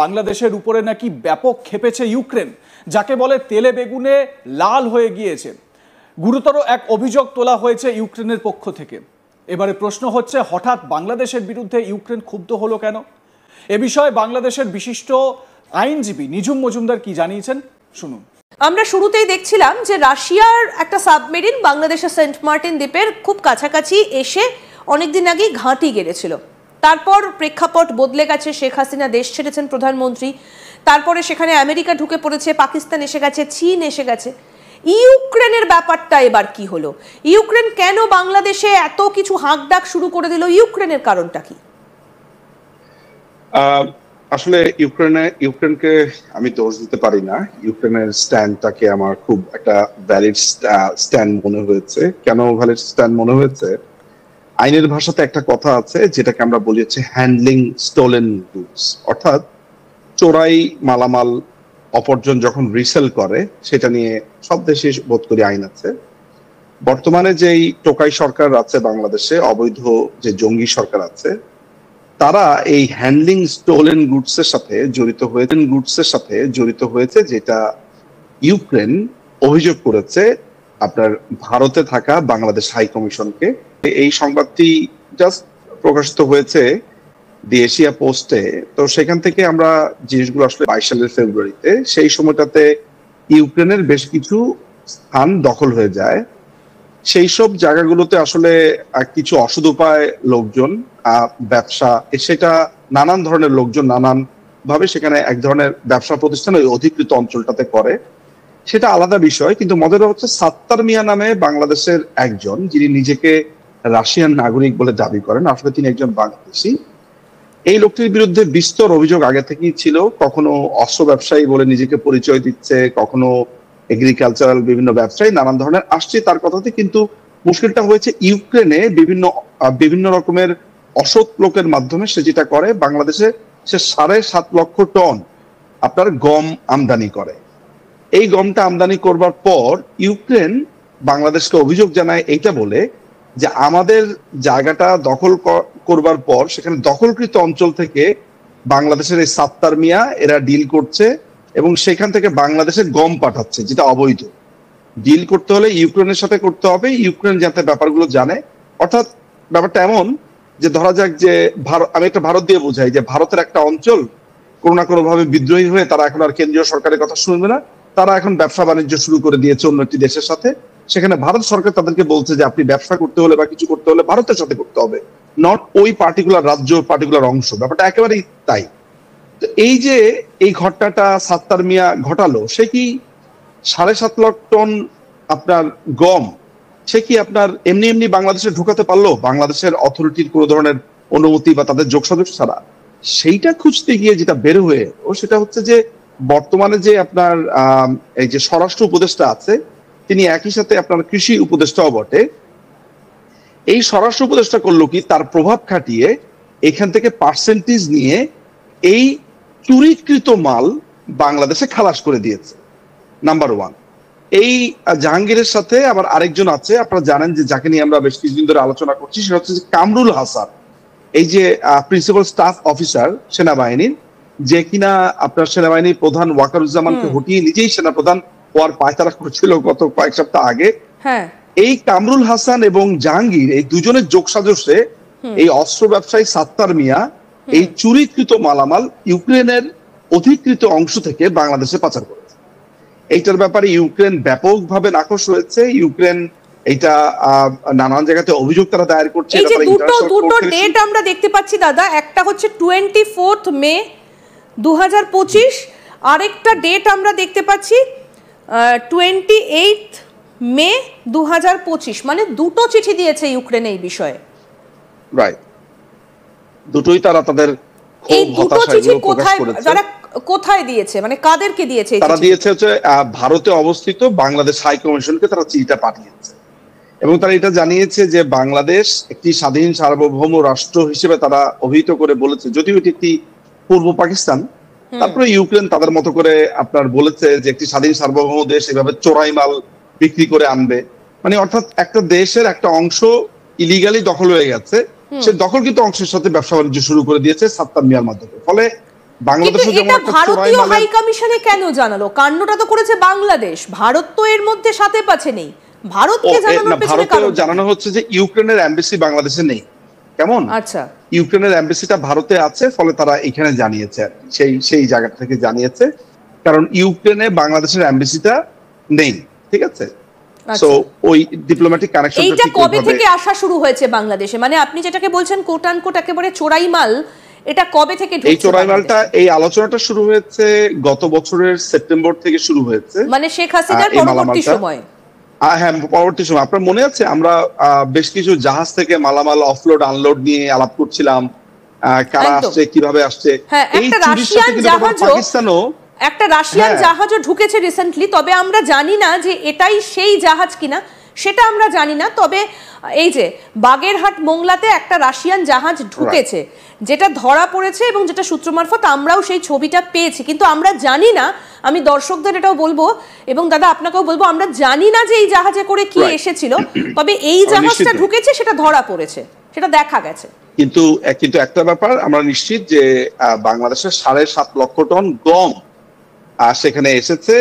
বাংলাদেশের উপরে নাকি ব্যাপক ক্ষেপেছে ইউক্রেন, যাকে বলে তেলে বেগুনে লাল হয়ে গিয়েছে। গুরুতর এক অভিযোগ তোলা হয়েছে ইউক্রেনের পক্ষ থেকে। এবারে প্রশ্ন হচ্ছে, হঠাৎ বাংলাদেশের বিরুদ্ধে ইউক্রেন ক্ষুব্ধ হলো কেন? এ বিষয়ে বাংলাদেশের বিশিষ্ট আইনজীবী নিঝুম মজুমদার কি জানিয়েছেন, শুনুন। আমরা শুরুতেই দেখছিলাম যে রাশিয়ার একটা সাবমেরিন বাংলাদেশের সেন্ট মার্টিন দ্বীপের খুব কাছাকাছি এসে অনেকদিন আগেই ঘাঁটি গেড়েছিল। তারপর প্রেক্ষাপট বদলে গেছে, শেখ হাসিনা দেশ ছেড়েছেন প্রধানমন্ত্রী, তারপরে সেখানে আমেরিকা ঢুকে পড়েছে, পাকিস্তান এসে গেছে, চীন এসে গেছে। ইউক্রেনের ব্যাপারটা এবার কি হলো? ইউক্রেন কেন বাংলাদেশে এত কিছু হাঁকডাক শুরু করে দিল? ইউক্রেনের কারণটা কি? আসলে ইউক্রেনকে আমি দোষ দিতে পারি না। ইউক্রেনের স্ট্যান্ডটাকে আমার খুব একটা ভ্যালিড স্ট্যান্ড মনে হয়েছে। কেন ভ্যালিড স্ট্যান্ড মনে হয়েছে? আইনের ভাষাতে একটা কথা আছে যেটাকে আমরা বলি হচ্ছে হ্যান্ডলিং স্টোলেন গুডস, অর্থাৎ চোরাই মালামাল অপরজন যখন রিসেল করে সেটা নিয়ে সব দেশে বোধ করি আইন আছে। বর্তমানে যেই টোকাই সরকার আছে বাংলাদেশে, অবৈধ যে জঙ্গি সরকার আছে, তারা এই হ্যান্ডলিং স্টোলেন গুডস এর সাথে জড়িত হয়েছে, যেটা ইউক্রেন অভিযোগ করেছে আপনার ভারতে থাকা বাংলাদেশ হাই কমিশনকে। এই সংবাদটি জাস্ট প্রকাশিত হয়েছে দি এশিয়া পোস্টে। তো সেখান থেকে আমরা জিনিসগুলো আসলে 22 সালের ফেব্রুয়ারিতে, সেই সময়টাতে ইউক্রেনের বেশ কিছু স্থান দখল হয়ে যায়। সেই সব জায়গাগুলোতে আসলে কিছু অসদুপায় লোকজন ব্যবসা, সেটা নানান ধরনের লোকজন নানান ভাবে সেখানে এক ধরনের ব্যবসা প্রতিষ্ঠান ওই অধিকৃত অঞ্চলটাতে করে, সেটা আলাদা বিষয়। কিন্তু মজার হচ্ছে সাত্তার মিয়া নামে বাংলাদেশের একজন, যিনি নিজেকে রাশিয়ান নাগরিক বলে দাবি করেন, আসলে তিনি একজন বাংলাদেশি। এই লোকটির বিরুদ্ধে বিস্তর অভিযোগ আগে থেকেই ছিল। কখনো অস্ত্র ব্যবসায়ী বলে নিজেকে পরিচয় দিচ্ছে, কখনো এগ্রিকালচারাল বিভিন্ন ব্যবসায়ী, নানান ধরনের আসছে তার কথাতে। কিন্তু মুশকিলটা হয়েছে ইউক্রেনে বিভিন্ন রকমের অসৎ লোকের মাধ্যমে সে যেটা করে, বাংলাদেশে সে 7.5 লক্ষ টন আপনার গম আমদানি করে। এই গমটা আমদানি করবার পর ইউক্রেন বাংলাদেশকে অভিযোগ জানায় এইটা বলে যে আমাদের জায়গাটা দখল করবার পর সেখানে দখলকৃত অঞ্চল থেকে বাংলাদেশের এই সাত্তার মিয়া এরা ডিল করছে এবং সেখান থেকে বাংলাদেশে গম পাঠাচ্ছে, যেটা অবৈধ। ডিল করতে হলে ইউক্রেনের সাথে করতে হবে, ইউক্রেন যাতে ব্যাপারগুলো জানে। অর্থাৎ ব্যাপারটা এমন যে ধরা যাক যে আমি একটা ভারত দিয়ে বোঝাই যে ভারতের একটা অঞ্চল কোনো না কোনো ভাবে বিদ্রোহী হয়ে তারা এখন আর কেন্দ্রীয় সরকারের কথা শুনবে না, তারা এখন ব্যবসা বাণিজ্য শুরু করে দিয়েছে অন্য একটি দেশের সাথে। সেখানে ভারত সরকার তাদেরকে বলছে যে আপনি ব্যবসা করতে হলে বা কিছু করতে হলে ভারতের সাথে করতে হবে, নট ওই পার্টিকুলার রাজ্য পার্টিকুলার অংশ। ব্যাপারটা একেবারেই তাই। তো এই যে এই ঘটনাটা সাত্তার মিয়া ঘটালো, সে কি 7.5 লাখ টন আপনার গম সে কি আপনার এমনি এমনি বাংলাদেশে ঢুকাতে পারলো বাংলাদেশের অথরিটির কোনো ধরনের অনুমতি বা তাদের যোগসাজশ ছাড়া? সেইটা খুঁজতে গিয়ে যেটা বের হয়ে সেটা হচ্ছে যে বর্তমানে যে আপনার এই যে স্বরাষ্ট্র উপদেষ্টা আছে, তিনি একই সাথে আপনার কৃষি উপদেষ্টাও বটে। এই স্বরাষ্ট্র উপদেষ্টা করলো কি, তার প্রভাব খাটিয়ে এখান থেকে পার্সেন্টেজ নিয়ে এই চুরিকৃত মাল বাংলাদেশে খালাস করে দিয়েছে। নাম্বার 1। এই জাহাঙ্গীরের সাথে আবার আরেকজন আছে, আপনারা জানেন যে যাকে নিয়ে আমরা বেশ কিছুদিন ধরে আলোচনা করছি, সেটা হচ্ছে কামরুল হাসান, এই যে প্রিন্সিপাল স্টাফ অফিসার সেনাবাহিনীর, যে কিনা আপনার সেনাবাহিনীর প্রধান ওয়াকারুজ্জামানকে হটিয়ে নিজেই সেনাপ্রধান হওয়ার পায়তারা করছিল গত কয়েক সপ্তাহ আগে। এই কামরুল হাসান এবং জাহাঙ্গীর এই দুজনের যোগসাজশে এই অস্ত্র ব্যবসায়ী সাত্তার মিয়া এই চুরিকৃত মালামাল ইউক্রেনের অধিকৃত অংশ থেকে বাংলাদেশে পাচার করেছে। এইটার ব্যাপারে ইউক্রেন ব্যাপকভাবে নাখোশ হয়েছে। ইউক্রেন এটা নানান জায়গাতে অভিযোগ তারা দায়ের করছে। এই যে দুটো ডেট আমরা দেখতে পাচ্ছি দাদা, একটা হচ্ছে 24 মে 2025, আরেকটা ডেট আমরা দেখতে পাচ্ছি 28 মে 2025। মানে দুটো চিঠি দিয়েছে ইউক্রেন এই বিষয়ে। রাইট, দুটোই তারা তাদের এই দুটো চিঠি কোথায় দিয়েছে, মানে কাদেরকে দিয়েছে? তারা দিয়েছে হচ্ছে ভারতে অবস্থিত বাংলাদেশ হাই কমিশনকে তারা চিঠিটা পাঠিয়েছে এবং তারা এটা জানিয়েছে যে বাংলাদেশ একটি স্বাধীন সার্বভৌম রাষ্ট্র হিসেবে তারা অভিহিত করে বলেছে, যদিও এটি একটি পূর্ব পাকিস্তান, তারপরে ইউক্রেন তাদের মতো করে আপনার বলেছে যে একটি স্বাধীন সার্বভৌম দেশ এভাবে চোরাই মাল বিক্রি করে আনবে। মানে অর্থাৎ একটা দেশের একটা অংশ ইলিগালি দখল হয়ে গেছে, সে দখলকৃত অংশের সাথে ব্যবসা বাণিজ্য শুরু করে দিয়েছে সাত্তার মিয়ার মাধ্যমে। ফলে বাংলাদেশে কিন্তু যেমন এটা একটা ভারতীয় চোরাই হাই মালের কমিশনে কেন জানালো? কাণ্ডটা তো করেছে বাংলাদেশ, ভারত তো এর মধ্যে সাথে পাচ্ছে নেই। ভারতকে জানানোর পেছনে ভারতেও কারণ জানানো হচ্ছে যে ইউক্রেনের এমবাসি বাংলাদেশে নেই। কেমন? আচ্ছা, ইউক্রেনের এমবাসিটা ভারতে আছে, ফলে তারা এখানে জানিয়েছে, সেই জায়গা থেকে জানিয়েছে, কারণ ইউক্রেনে বাংলাদেশের এমবাসিটা নেই। ঠিক আছে, সো ওই ডিপ্লোম্যাটিক কানেকশনটা এইটা ঠিক কবে ওইভাবে থেকে আসা শুরু হয়েছে বাংলাদেশে? মানে আপনি যেটাকে বলছেন কোট আনকোট একেবারে চোরাই মাল, এটা কবে থেকে এই ঢুকছে চোরাই মালটা, বাংলাদেশে? এই আলোচনাটা শুরু হয়েছে গত বছরের সেপ্টেম্বর থেকে শুরু হয়েছে, মানে শেখ হাসিনার এই পরবর্তী মালামালটা। সময়ে। হ্যাঁ, পরবর্তী সময় আপনার মনে আছে আমরা বেশ কিছু জাহাজ থেকে মালামাল অফলোড আনলোড নিয়ে আলাপ করছিলাম, কারা একদম। আসছে, কিভাবে আসছে। হ্যাঁ, এই একটা চুরির সাথে রাশিয়ান কিন্তু আবার জাহাজও পাকিস্তানও, একটা রাশিয়ান হ্যাঁ। জাহাজও ঢুকেছে রিসেন্টলি, তবে আমরা জানি না যে এটাই সেই জাহাজ কিনা, সেটা আমরা জানি না। তবে এই যে বাগেরহাট মোংলাতে একটা রাশিয়ান জাহাজ ঢুকেছে, যেটা ধরা পড়েছে এবং যেটা সূত্র মারফত আমরাও সেই ছবিটা পেয়েছি, কিন্তু আমরা জানি না, আমি দর্শকদের এটাও বলবো এবং দাদা আপনাকেও বলবো, আমরা জানি না যে এই জাহাজে করে কি এসেছিল, তবে এই জাহাজটা নিশ্চিত। ঢুকেছে, সেটা ধরা পড়েছে, সেটা দেখা গেছে। কিন্তু একটা ব্যাপার আমরা নিশ্চিত যে বাংলাদেশের 7.5 লক্ষ টন গম সেখানে এসেছে।